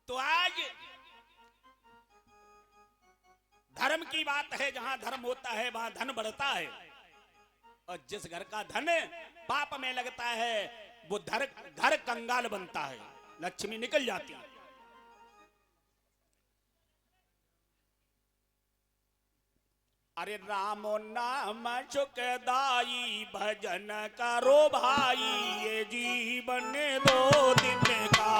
तो आज धर्म की बात है, जहां धर्म होता है वहां धन बढ़ता है, और जिस घर का धन पाप में लगता है वो घर कंगाल बनता है, लक्ष्मी निकल जाती है। अरे रामो नाम सुखदाई भजन करो भाई, ये जीवन 2 दिन का।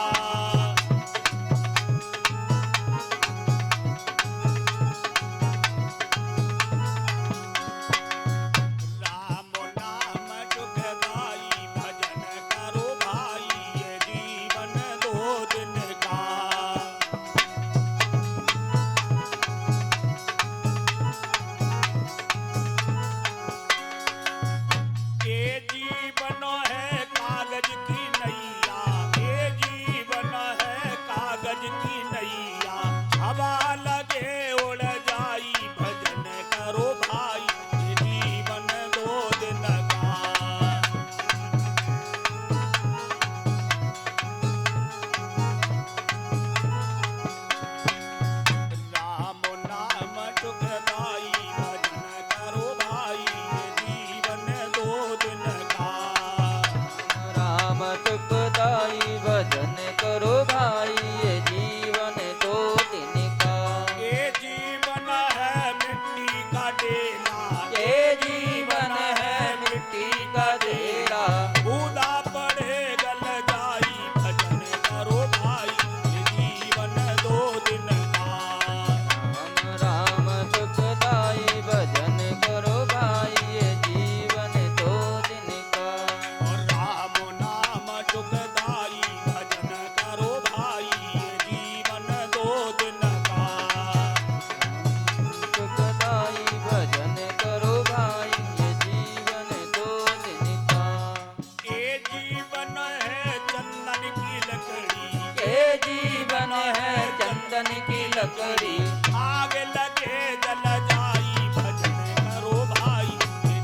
लकड़ी आग लगे जल जाई, भजन करो भाई,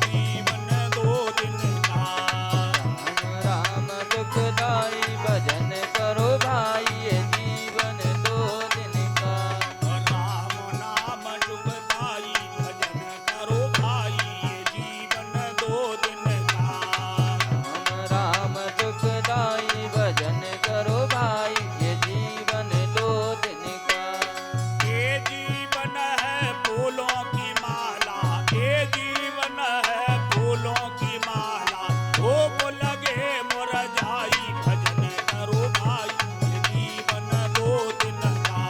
जीवन 2 दिन का। राम दुखदाई भजन करो भाई, ये जीवन 2 दिन का। राम नाम सुखदाई भजन करो भाई, ये जीवन 2 दिन का। राम दुखदाई भजन करो भाई, ये जीवन 2 दिन का। ये जीवन है फूलों की माला, ये जीवन है फूलों की माला, धूप लगे मुरझाई, भजन करो भाई, ये जीवन 2 दिन का।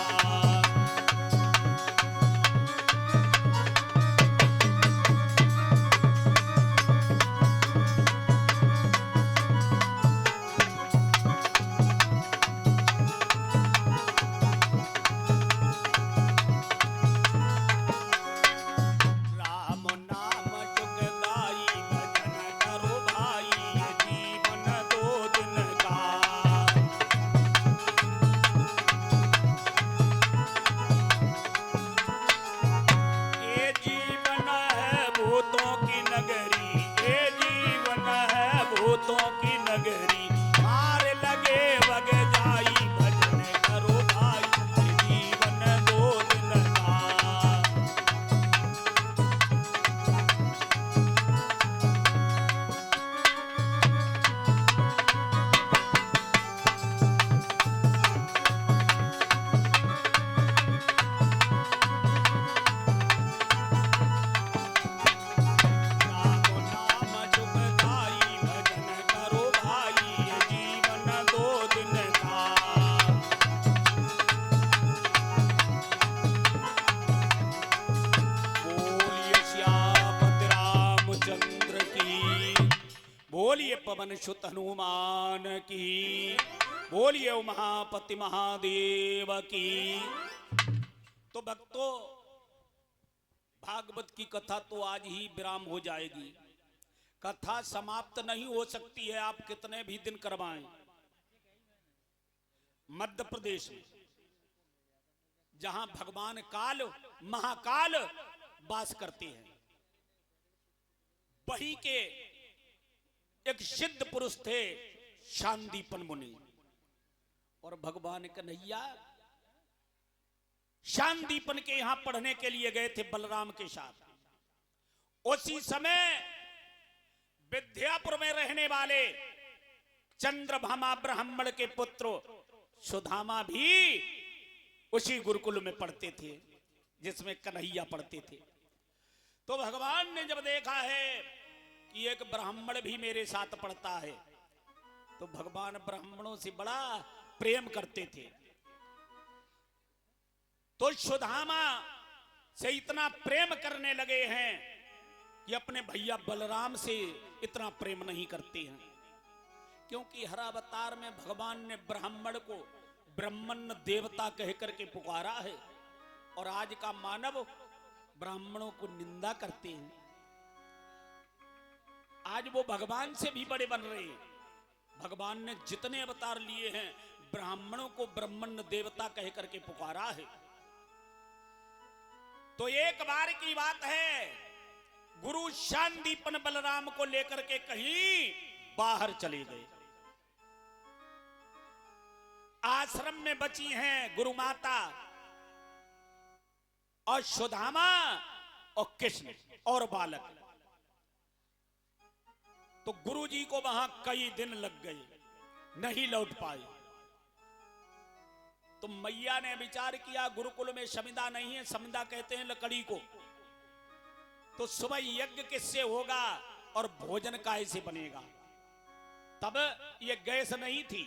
राम नाम सुखदाई भजन करो भाई, ये जीवन 2 दिन का। ये जीवन है भूतों की नगरी, ये जीवन है भूतों की नगरी, मार लगे वग जाई, भजन करो भाई, ये जीवन 2 दिन का। राम नाम सुखदाई भजन करो भाई, ये जीवन 2 दिन का। बोलिए श्यामत रामचंद्र की, बोलिए पवन सुत हनुमान की, बोलिए उमापति महादेव की। तो भक्तों, भागवत की कथा तो आज ही विराम हो जाएगी। कथा समाप्त नहीं हो सकती है, आप कितने भी दिन करवाएं। मध्य प्रदेश में जहां भगवान काल महाकाल वास करते हैं, वही के एक सिद्ध पुरुष थे शांतिपन मुनि, और भगवान कन्हैया शांतिपन के यहां पढ़ने के लिए गए थे बलराम के साथ। उसी समय विद्यापुर में रहने वाले चंद्रभामा ब्राह्मण के पुत्र सुदामा भी उसी गुरुकुल में पढ़ते थे जिसमें कन्हैया पढ़ते थे। तो भगवान ने जब देखा है कि एक ब्राह्मण भी मेरे साथ पढ़ता है, तो भगवान ब्राह्मणों से बड़ा प्रेम करते थे। तो सुदामा से इतना प्रेम करने लगे हैं कि अपने भैया बलराम से इतना प्रेम नहीं करते हैं, क्योंकि हर अवतार में भगवान ने ब्राह्मण को ब्रह्मन देवता कह करके पुकारा है, और आज का मानव ब्राह्मणों को निंदा करते हैं। आज वो भगवान से भी बड़े बन रहे हैं। भगवान ने जितने अवतार लिए हैं ब्राह्मणों को ब्रह्मन देवता कह करके पुकारा है। तो एक बार की बात है, गुरु शांतिपन बलराम को लेकर के कहीं बाहर चले गए। आश्रम में बची हैं गुरु माता और सुदामा और कृष्ण और बालक। तो गुरु जी को वहां कई दिन लग गए, नहीं लौट पाए। तो मैया ने विचार किया गुरुकुल में समिधा नहीं है, समिधा कहते हैं लकड़ी को, तो सुबह यज्ञ किससे होगा और भोजन कैसे बनेगा। तब ये गैस नहीं थी,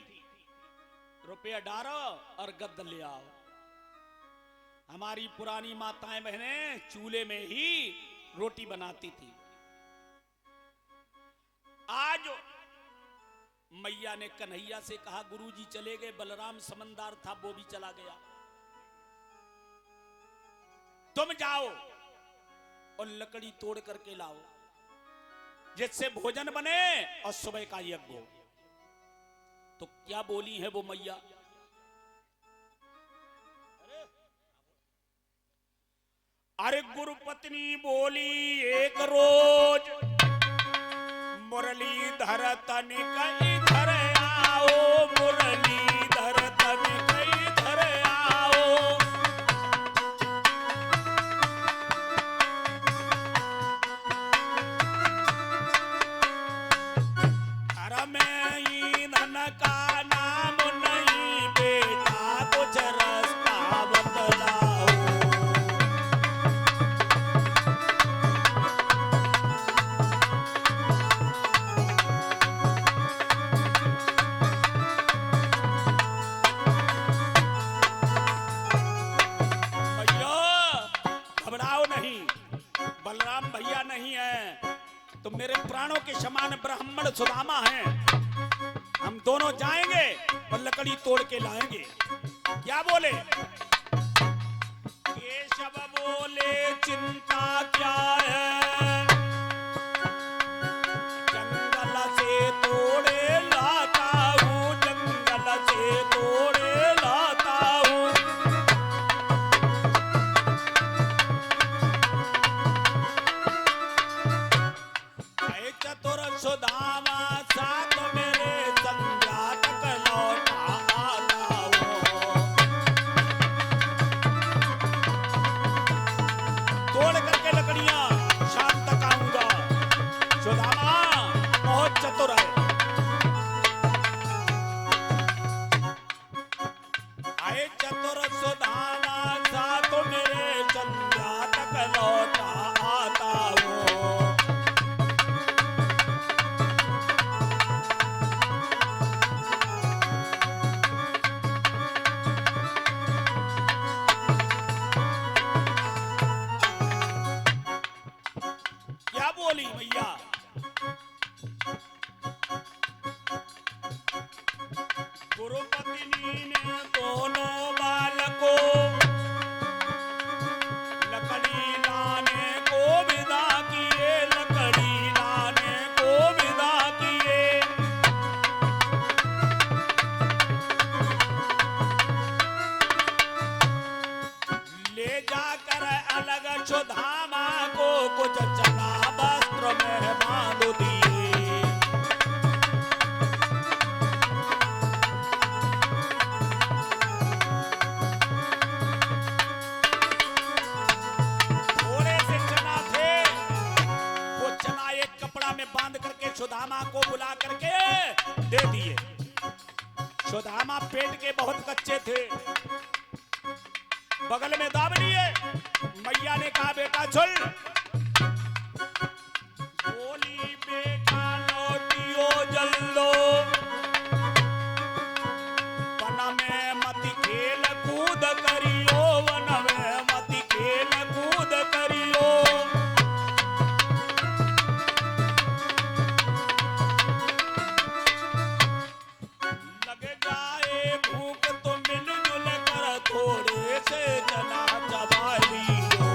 रुपया डालो और गद्द ले आओ। हमारी पुरानी माताएं बहनें चूल्हे में ही रोटी बनाती थी। आज मैया ने कन्हैया से कहा गुरुजी चले गए, बलराम समझदार था वो भी चला गया, तुम जाओ और लकड़ी तोड़ करके लाओ जिससे भोजन बने और सुबह का यज्ञ हो। तो क्या बोली है वो मैया, अरे गुरु पत्नी बोली एक रोज मुरलीधर तनिक इधर आओ, मुरलीधर तनिक इधर आओ। घर में ईंधन का नाम नहीं बेटा, कुछ रास्ता बतलाओ। बलराम भैया नहीं है तो मेरे प्राणों के समान ब्राह्मण सुदामा हैं, हम दोनों जाएंगे और लकड़ी तोड़ के लाएंगे। क्या बोले केशव बोले चिंता क्या है, जंगल से तोड़े लाता हूँ, जंगल से तोड़े लाता हूँ। चतुर सुदामा साथ मेरे संध्या तक लौटा आता हूँ। तोड़ करके लकड़ियां शाम तक आऊंगा। सुदामा बहुत चतुर है। आए चतुर सुदामा साथ मेरे संध्या तक लौटा आता हूँ। बोली भैया गुरु पत्नी ने दोनों बालकों लकड़ी लाने को विदा किए, लकड़ी लाने को विदा किए। ले जाकर अलग सुदामा को कुछ चला वस्त्र में बांध दिए। बच्चे थे, बगल में दाब लिए। मैया ने कहा बेटा चल, बोली बेटा लौटियो जल्दो, वन में मत खेल कूद करियो, वन में मत खेल कूद करियो। लग जाए भूख तो मिलजुल कर थोड़े से चना चबा लियो।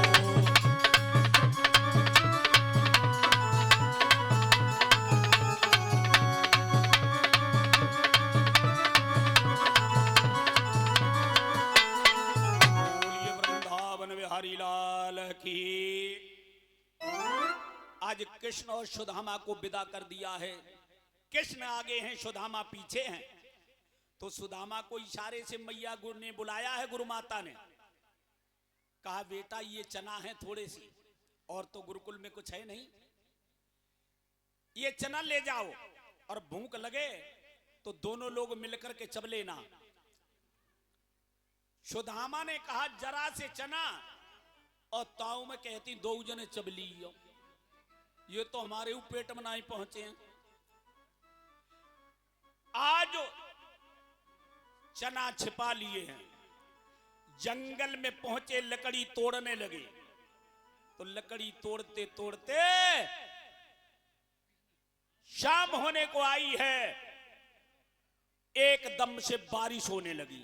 बोलिए वृंदावन बिहारी लाल की। आज कृष्ण और सुदामा को विदा कर दिया है। कृष्ण आगे हैं, सुदामा पीछे हैं। तो सुदामा को इशारे से मैया गुरु ने बुलाया है, गुरु माता ने कहा बेटा ये चना है थोड़े से, और तो गुरुकुल में कुछ है नहीं, ये चना ले जाओ, और भूख लगे तो दोनों लोग मिलकर के चब लेना। सुदामा ने कहा जरा से चना, और ताऊ में कहती दो जने चब लियो, ये तो हमारे पेट में नहीं पहुंचे हैं। आज चना छिपा लिए हैं, जंगल में पहुंचे, लकड़ी तोड़ने लगे। तो लकड़ी तोड़ते तोड़ते शाम होने को आई है, एकदम से बारिश होने लगी।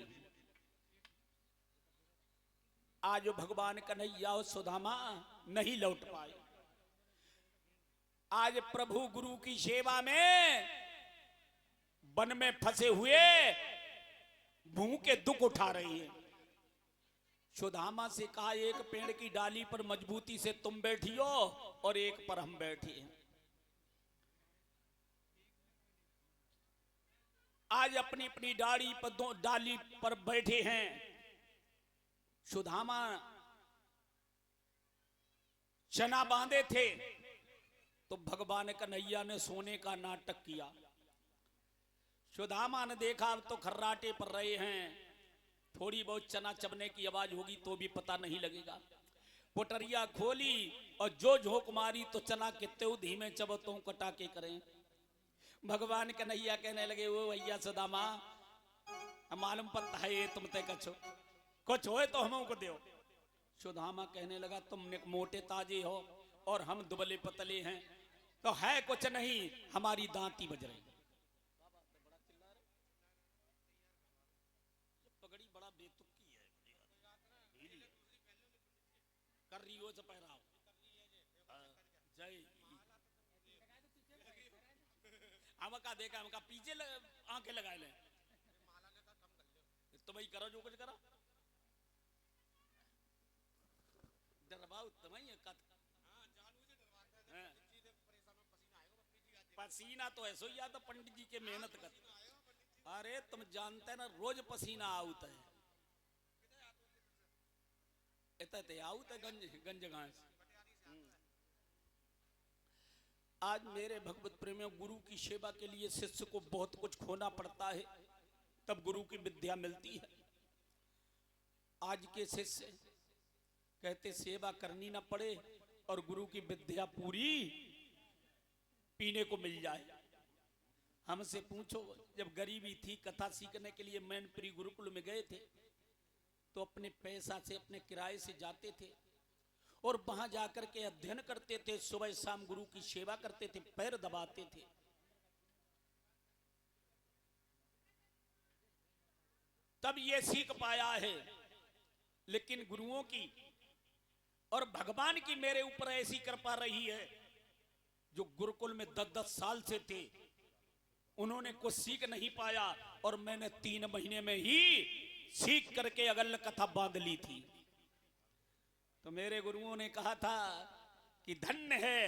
आज भगवान कन्हैया और सुदामा नहीं लौट पाए। आज प्रभु गुरु की सेवा में वन में फंसे हुए भूखे दुख उठा रही है। सुदामा से कहा एक पेड़ की डाली पर मजबूती से तुम बैठियो और एक पर हम बैठे हैं। आज अपनी अपनी डाली पर बैठे हैं। सुदामा चना बांधे थे तो भगवान कन्हैया ने सोने का नाटक किया। सुदामा ने देखा अब तो खर्राटे पर रहे हैं, थोड़ी बहुत चना चबने की आवाज होगी तो भी पता नहीं लगेगा। पोटरिया खोली और जो झोंक मारी तो चना कितने धीमे चबतों कटा के करें। भगवान कन्हैया कहने लगे वो भैया सुदामा मालूम पता है ये तुम ते कछो कुछ हो तो हम को दो। सुदामा कहने लगा तुम मोटे ताजे हो और हम दुबले पतले हैं, तो है कुछ नहीं, हमारी दांती बज रही। पगड़ी बड़ा बेतुकी है, कर रही हो पहराव जय हमका देखा, हमका पीछे आंखें लगाए ले तो भाई करो जो कुछ करो। डरवाओ तुम्हें पसीना तो ऐसा ही आता पंडित जी के मेहनत कर। अरे तुम जानते ना रोज पसीना आउत है, इतने आउत है गंज घास। आज मेरे भगवत प्रेमियों गुरु की सेवा के लिए शिष्य को बहुत कुछ खोना पड़ता है, तब गुरु की विद्या मिलती है। आज के शिष्य कहते सेवा करनी ना पड़े और गुरु की विद्या पूरी पीने को मिल जाए। हमसे पूछो जब गरीबी थी कथा सीखने के लिए मैनपुरी गुरुकुल में गए थे तो अपने पैसा से अपने किराए से जाते थे और वहां जाकर के अध्ययन करते थे, सुबह शाम गुरु की सेवा करते थे, पैर दबाते थे। तब ये सीख पाया है। लेकिन गुरुओं की और भगवान की मेरे ऊपर ऐसी कृपा रही है, जो गुरुकुल में 10-10 साल से थे उन्होंने कुछ सीख नहीं पाया और मैंने 3 महीने में ही सीख करके अगल कथा बांध ली थी। तो मेरे गुरुओं ने कहा था कि धन्य है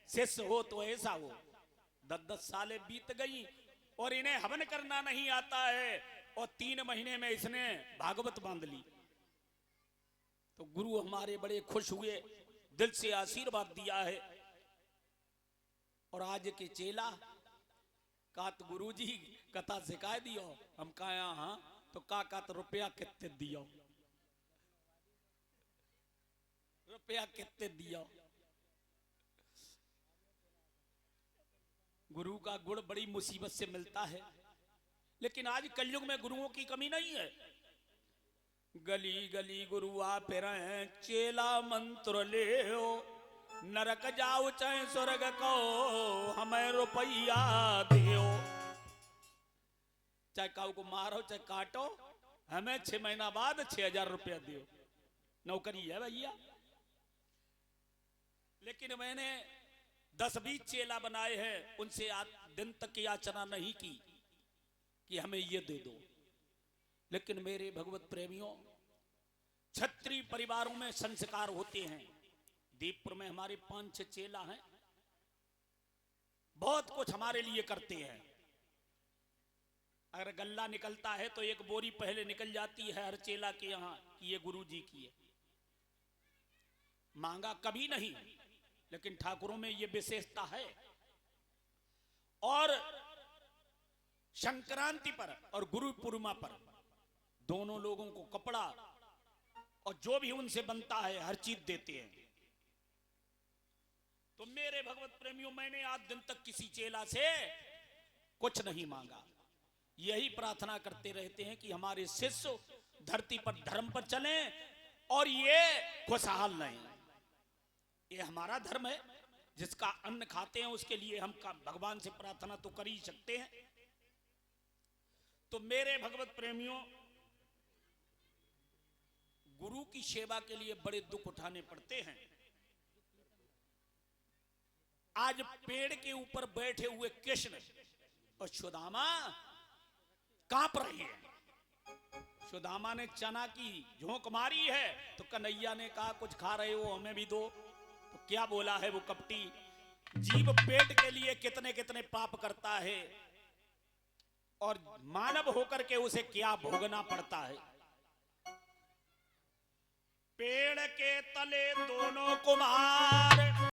शिष्य हो तो ऐसा हो। 10-10 सालें बीत गई और इन्हें हवन करना नहीं आता है और 3 महीने में इसने भागवत बांध ली। तो गुरु हमारे बड़े खुश हुए, दिल से आशीर्वाद दिया है। और आज के चेला कात गुरु जी कथा सिखा दियो, हम कहा हाँ तो काका तो रुपया कितने दियो, रुपया कितने दियो। गुरु का गुण बड़ी मुसीबत से मिलता है, लेकिन आज कलयुग में गुरुओं की कमी नहीं है। गली गली गुरु आ फिर चेला मंत्र ले नरक जाओ चाहे स्वर्ग को हमें रुपया दियो। चाहे काऊ को मारो चाहे काटो, हमें 6 महीना बाद 6,000 रुपया दियो। नौकरी है भैया। लेकिन मैंने 10-20 चेला बनाए हैं, उनसे दिन तक की याचना नहीं की कि हमें ये दे दो। लेकिन मेरे भगवत प्रेमियों, क्षत्रिय परिवारों में संस्कार होते हैं। दीपपुर में हमारे 5-6 चेला हैं, बहुत कुछ हमारे लिए करते हैं। अगर गल्ला निकलता है तो एक बोरी पहले निकल जाती है हर चेला के यहां कि ये गुरु जी की है। मांगा कभी नहीं, लेकिन ठाकुरों में ये विशेषता है। और संक्रांति पर और गुरु पूर्णिमा पर दोनों लोगों को कपड़ा और जो भी उनसे बनता है हर चीज देते हैं। तो मेरे भगवत प्रेमियों, मैंने आज दिन तक किसी चेला से कुछ नहीं मांगा। यही प्रार्थना करते रहते हैं कि हमारे शिष्य धरती पर धर्म पर चलें और ये खुशहाल रहें। ये हमारा धर्म है, जिसका अन्न खाते हैं उसके लिए हम भगवान से प्रार्थना तो कर ही सकते हैं। तो मेरे भगवत प्रेमियों, गुरु की सेवा के लिए बड़े दुख उठाने पड़ते हैं। आज पेड़ के ऊपर बैठे हुए कृष्ण और सुदामा कांप रहे हैं। सुदामा ने चना की झोंक मारी है तो कन्हैया ने कहा कुछ खा रहे हो हमें भी दो। तो क्या बोला है वो कपटी, जीव पेट के लिए कितने कितने पाप करता है और मानव होकर के उसे क्या भोगना पड़ता है। पेड़ के तले दोनों कुम्हार